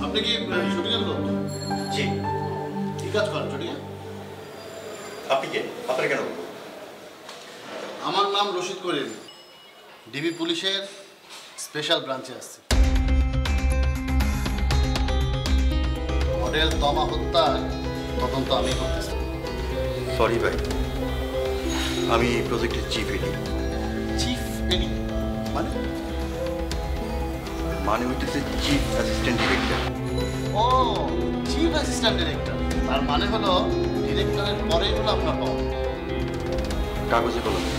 আপনি কি শুটিংয়ের লোক? জি। কি কাজ করেন শুটিংয়ে? আপনি কে? আপনারা কেন? আমার নাম রশিদ করিম, ডিবি পুলিশের স্পেশাল ব্রাঞ্চে আসছি। মডেল তমা হত্যার তদন্ত আমি করতেছি। সরি ভাই, আমি প্রজেক্টের চিফ এডি। চিফ এডি মানে? মানে হইতেছে চিফ অ্যাসিস্ট্যান্ট ডিরেক্টর। ও, চিফ অ্যাসিস্ট্যান্ট ডিরেক্টর। তার মানে হলো ডিরেক্টরের পরেই হলো আপনার পাওয়া। কাগজে কলমে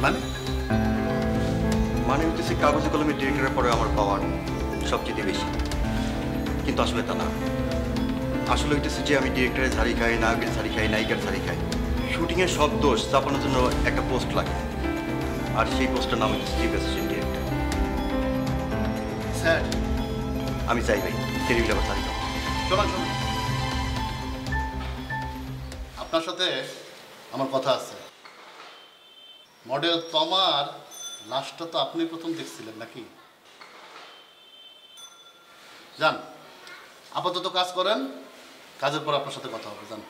মানে? মানে হইতেছে কাগজে কলমে ডিরেক্টরের পরে আমার পাওয়ার সবচেয়ে বেশি, কিন্তু আসলে তা না। আসলে হইতেছে যে আমি ডিরেক্টরের ঝাড়ি খাই, নায়কের ঝাড়ি খাই, নায়িকার ঝাড়ি খাই। শুটিংয়ের সব দোষ চাপানোর জন্য একটা পোস্ট লাগে, আর সেই পোস্টের নাম হচ্ছে চিফ অ্যাসিস্ট্যান্ট ডিরেক্টর। স্যার, আমি চাই ভাই টেলিভিশন আবার ঝাড়ি খাবো। শোনান শোনান, আপনার সাথে আমার কথা আছে। মডেল তমার লাশটা তো আপনি প্রথম দেখছিলেন নাকি? যান, আপাতত কাজ করেন, কাজের পর আপনার সাথে কথা হবে। যান।